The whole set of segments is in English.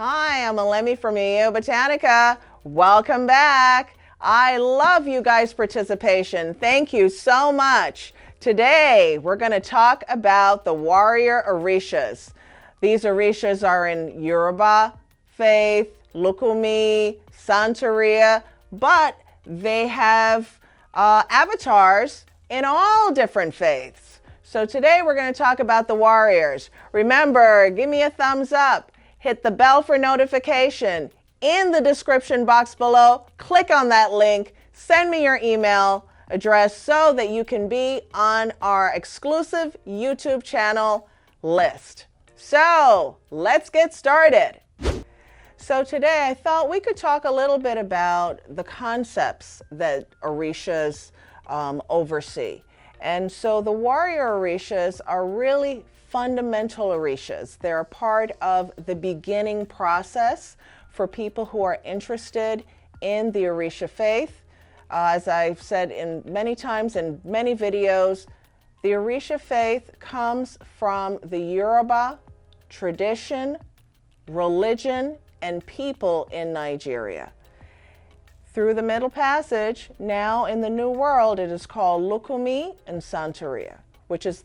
Hi, I'm Alemi from Yeyeo Botanica. Welcome back. I love you guys' participation. Thank you so much. Today, we're going to talk about the warrior Orishas. These Orishas are in Yoruba faith, Lukumi, Santeria, but they have avatars in all different faiths. So today we're going to talk about the warriors. Remember, give me a thumbs up. Hit the bell for notification. In the description box below, click on that link. Send me your email address so that you can be on our exclusive YouTube channel list. So let's get started. So today I thought we could talk a little bit about the concepts that Orishas oversee. And so the warrior Orishas are really fundamental Orishas. They're a part of the beginning process for people who are interested in the Orisha faith. As I've said many times in many videos, the Orisha faith comes from the Yoruba tradition, religion, and people in Nigeria. Through the Middle Passage, now in the New World, it is called Lukumi and Santeria, which is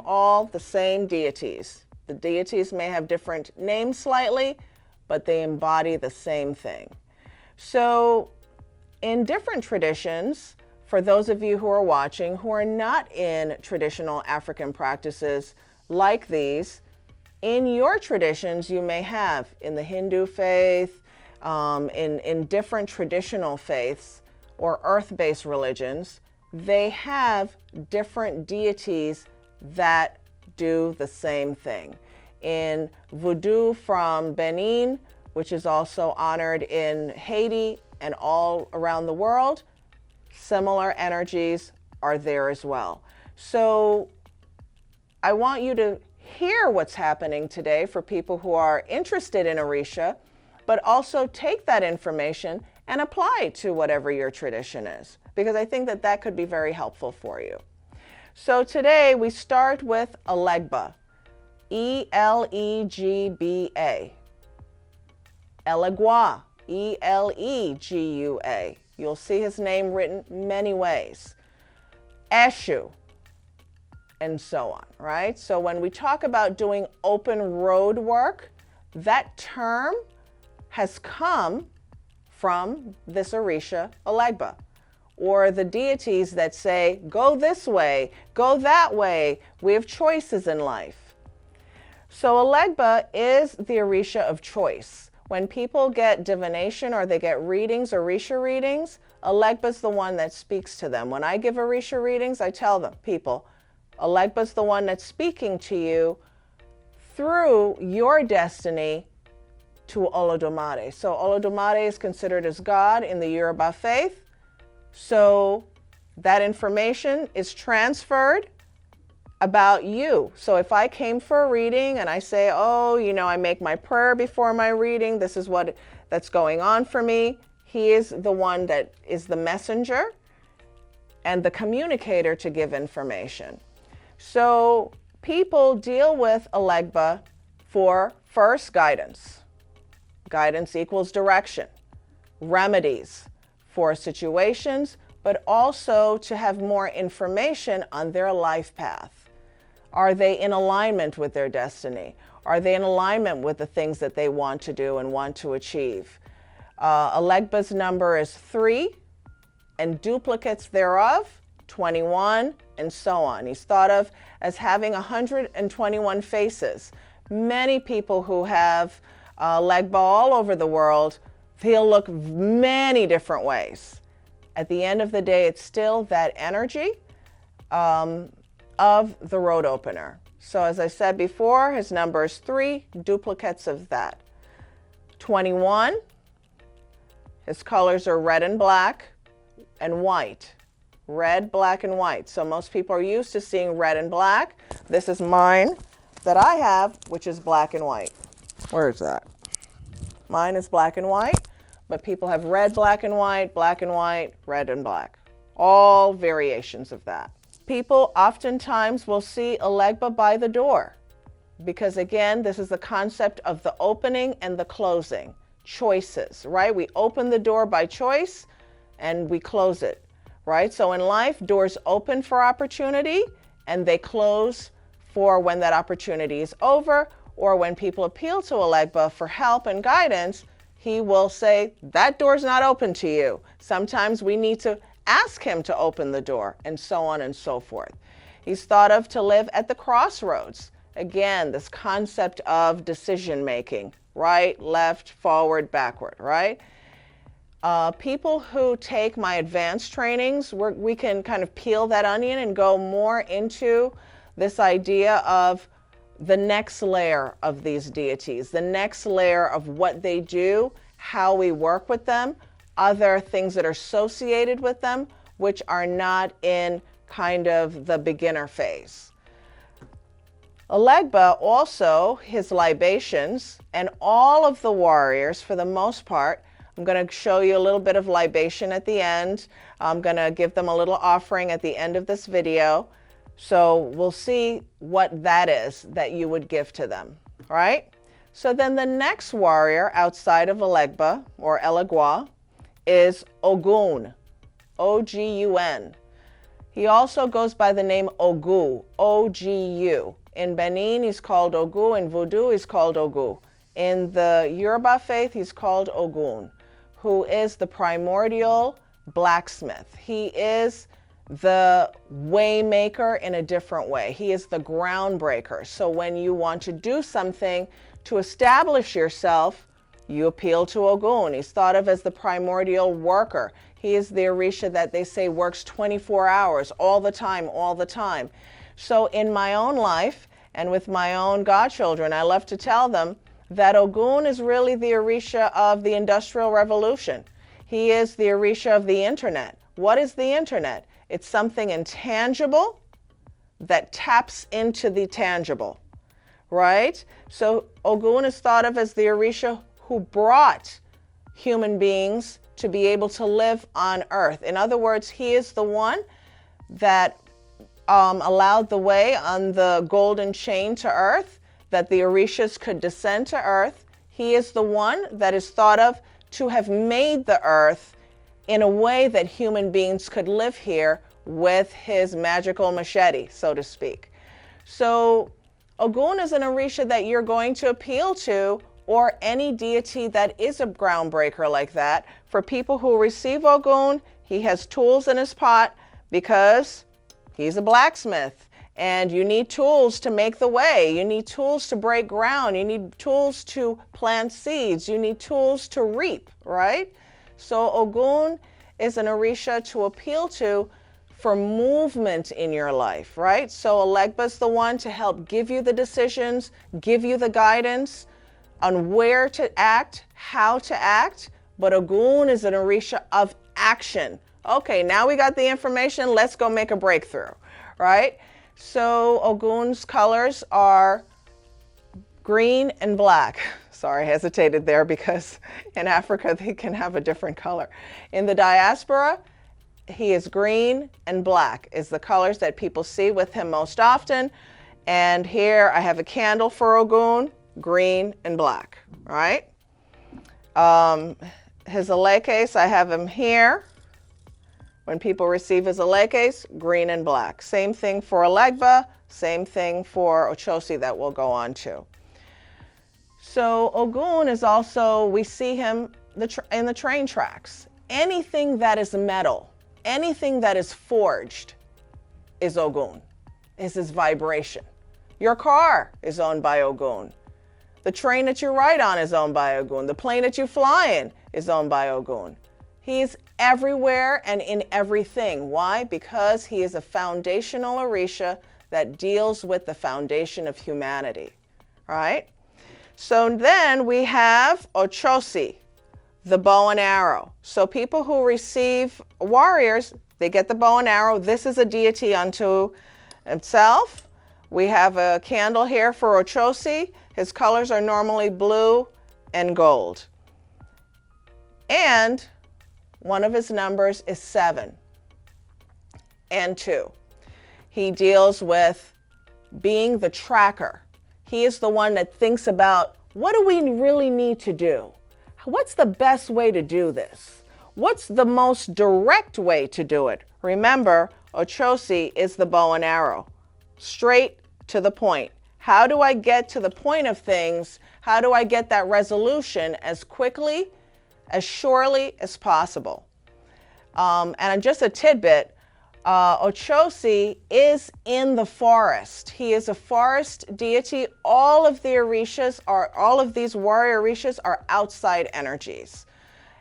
all the same deities. The deities may have different names slightly, but they embody the same thing. So in different traditions, for those of you who are watching who are not in traditional African practices like these, in your traditions you may have in the Hindu faith, in different traditional faiths or earth-based religions, they have different deities that do the same thing. In Voodoo from Benin, which is also honored in Haiti and all around the world, similar energies are there as well. So I want you to hear what's happening today for people who are interested in Orisha, but also take that information and apply it to whatever your tradition is, because I think that that could be very helpful for you. So today we start with Elegba, E-L-E-G-B-A. Elegua, E-L-E-G-U-A. You'll see his name written many ways. Eshu, and so on, right? So when we talk about doing open road work, that term has come from this Orisha, Elegba, or the deities that say, go this way, go that way. We have choices in life. So Elegba is the Orisha of choice. When people get divination or they get readings, Orisha readings, Elegba's the one that speaks to them. When I give Orisha readings, I tell them, people, Elegba's the one that's speaking to you through your destiny to Olodumare. So Olodumare is considered as God in the Yoruba faith. So that information is transferred about you. So if I came for a reading and I say, oh, I make my prayer before my reading, this is that's going on for me. He is the one that is the messenger and the communicator to give information. So people deal with Elegba for first guidance. Guidance equals direction, remedies for situations, but also to have more information on their life path. Are they in alignment with their destiny? Are they in alignment with the things that they want to do and want to achieve? Elegba's number is 3, and duplicates thereof, 21, and so on. He's thought of as having 121 faces. Many people who have Elegba all over the world, he'll look many different ways. At the end of the day, it's still that energy of the road opener. So as I said before, his number is 3, duplicates of that. 21, his colors are red and black and white. Red, black, and white. So most people are used to seeing red and black. This is mine that I have, which is black and white. Where is that? Mine is black and white, but people have red, black, and white, red, and black. All variations of that. People oftentimes will see Elegba by the door. because again, this is the concept of the opening and the closing. Choices, right? We open the door by choice and we close it, right? So in life, doors open for opportunity and they close for when that opportunity is over, or when people appeal to Elegba for help and guidance, he will say, that door's not open to you. Sometimes we need to ask him to open the door, and so on and so forth. He's thought of to live at the crossroads. Again, this concept of decision making, right, left, forward, backward, right? People who take my advanced trainings, we can kind of peel that onion and go more into this idea of the next layer of these deities, the next layer of what they do, how we work with them, other things that are associated with them, which are not in kind of the beginner phase. Elegba also, his libations, and all of the warriors for the most part, I'm going to show you a little bit of libation at the end. I'm going to give them a little offering at the end of this video. So we'll see what that is that you would give to them, all right? So then the next warrior outside of Elegba or Elegua is Ogun, O-G-U-N. He also goes by the name Ogu, O-G-U. In Benin, he's called Ogu. In Voodoo, he's called Ogu. In the Yoruba faith, he's called Ogun, who is the primordial blacksmith. He is the way maker in a different way. He is the groundbreaker. So when you want to do something to establish yourself, you appeal to Ogun. He's thought of as the primordial worker. He is the Orisha that they say works 24 hours, all the time, all the time. So in my own life and with my own godchildren, I love to tell them that Ogun is really the Orisha of the Industrial Revolution. He is the Orisha of the internet. What is the internet? It's something intangible that taps into the tangible, right? So Ogun is thought of as the Orisha who brought human beings to be able to live on earth. In other words, he is the one that allowed the way on the golden chain to earth, that the Orishas could descend to earth. He is the one that is thought of to have made the earth in a way that human beings could live here with his magical machete, so to speak. So Ogun is an Orisha that you're going to appeal to, or any deity that is a groundbreaker like that. For people who receive Ogun, he has tools in his pot because he's a blacksmith. And you need tools to make the way. You need tools to break ground. You need tools to plant seeds. You need tools to reap, right? So Ogun is an Orisha to appeal to for movement in your life, right? So Elegba is the one to help give you the decisions, give you the guidance on where to act, how to act. But Ogun is an Orisha of action. Okay, now we got the information. Let's go make a breakthrough, right? So Ogun's colors are green and black. Sorry, I hesitated there because in Africa they can have a different color. In the diaspora, he is green and black is the colors that people see with him most often. And here I have a candle for Ogun, green and black, right? His elekes, I have him here. When people receive his elekes, green and black. Same thing for Elegba, same thing for Ochosi that we'll go on to. So Ogun is also, we see him in the train tracks. Anything that is metal, anything that is forged is Ogun, is his vibration. Your car is owned by Ogun. The train that you ride on is owned by Ogun. The plane that you fly in is owned by Ogun. He's everywhere and in everything. Why? Because he is a foundational Orisha that deals with the foundation of humanity, right? So then we have Ochosi, the bow and arrow. So people who receive warriors, they get the bow and arrow. This is a deity unto himself. We have a candle here for Ochosi. His colors are normally blue and gold. And one of his numbers is 7 and 2. He deals with being the tracker. He is the one that thinks about, what do we really need to do? What's the best way to do this? What's the most direct way to do it? Remember, Ochosi is the bow and arrow. Straight to the point. How do I get to the point of things? How do I get that resolution as quickly, as surely as possible? And just a tidbit, Ochosi is in the forest. He is a forest deity. All of these warrior Orishas are outside energies.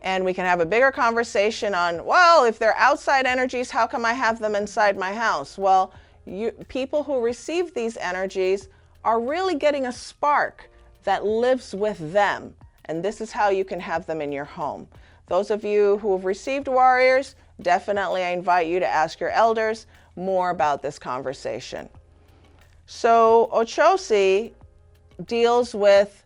And we can have a bigger conversation on, well, if they're outside energies, how come I have them inside my house? Well, people who receive these energies are really getting a spark that lives with them. And this is how you can have them in your home. Those of you who have received warriors, definitely I invite you to ask your elders more about this conversation. So Ochosi deals with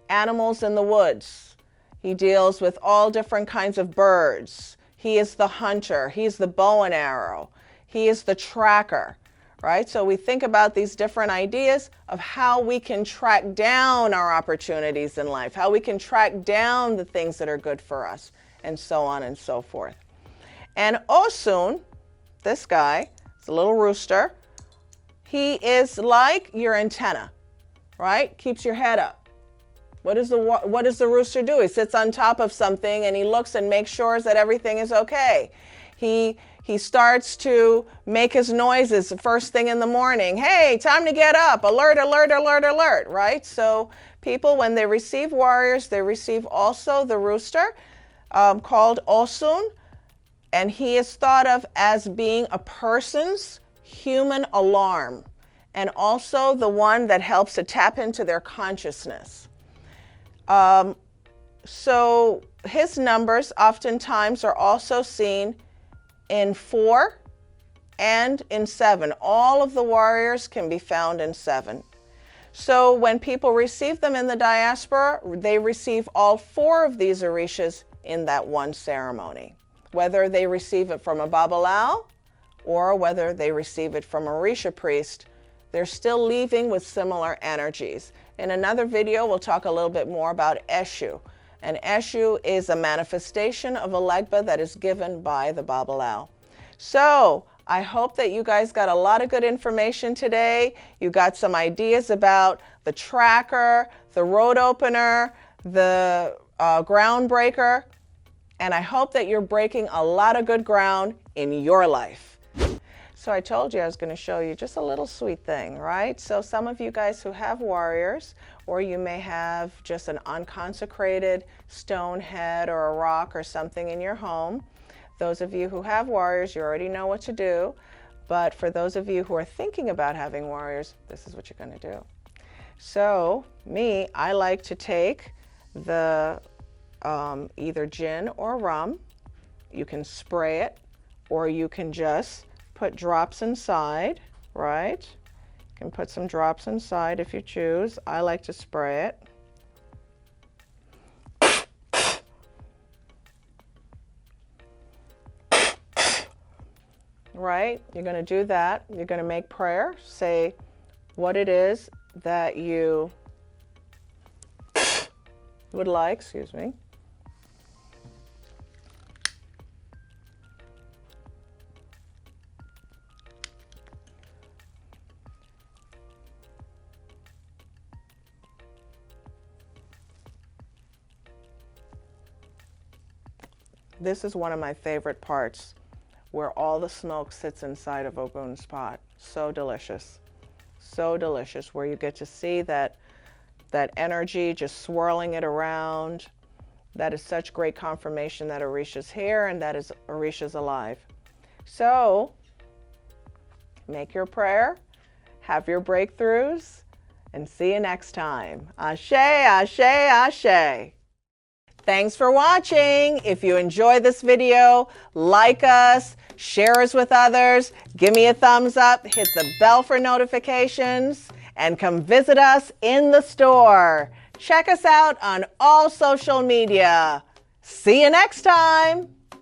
animals in the woods. He deals with all different kinds of birds. He is the hunter. He's the bow and arrow. He is the tracker, right? So we think about these different ideas of how we can track down our opportunities in life, how we can track down the things that are good for us, and so on and so forth. And Osun, this guy, it's a little rooster. He is like your antenna, right? Keeps your head up. What does the rooster do? He sits on top of something and he looks and makes sure that everything is okay. He starts to make his noises first thing in the morning. Hey, time to get up. Alert, alert, alert, alert, right? So people, when they receive warriors, they receive also the rooster called Osun. And he is thought of as being a person's human alarm, and also the one that helps to tap into their consciousness. So his numbers oftentimes are also seen in 4 and in 7. All of the warriors can be found in 7. So when people receive them in the diaspora, they receive all 4 of these Orishas in that one ceremony. Whether they receive it from a Babalawo or whether they receive it from a Orisha priest, they're still leaving with similar energies. In another video, we'll talk a little bit more about Eshu. And Eshu is a manifestation of Elegba that is given by the Babalawo. So I hope that you guys got a lot of good information today. You got some ideas about the tracker, the road opener, the ground breaker. And I hope that you're breaking a lot of good ground in your life. So I told you I was going to show you just a little sweet thing, right? So some of you guys who have warriors, or you may have just an unconsecrated stone head or a rock or something in your home. Those of you who have warriors, you already know what to do. But for those of you who are thinking about having warriors, this is what you're going to do. So I like to take the either gin or rum. You can spray it, or you can just put drops inside, right? You can put some drops inside if you choose. I like to spray it. Right? You're going to do that. You're going to make prayer. Say what it is that you would like, excuse me. This is one of my favorite parts, where all the smoke sits inside of Ogun's pot. So delicious, where you get to see that energy just swirling it around. That is such great confirmation that Orisha's here and that is Orisha's alive. So make your prayer, have your breakthroughs, and see you next time. Ashe, ashe, ashe. Thanks for watching. If you enjoyed this video, like us, share us with others, give me a thumbs up, hit the bell for notifications, and come visit us in the store. Check us out on all social media. See you next time.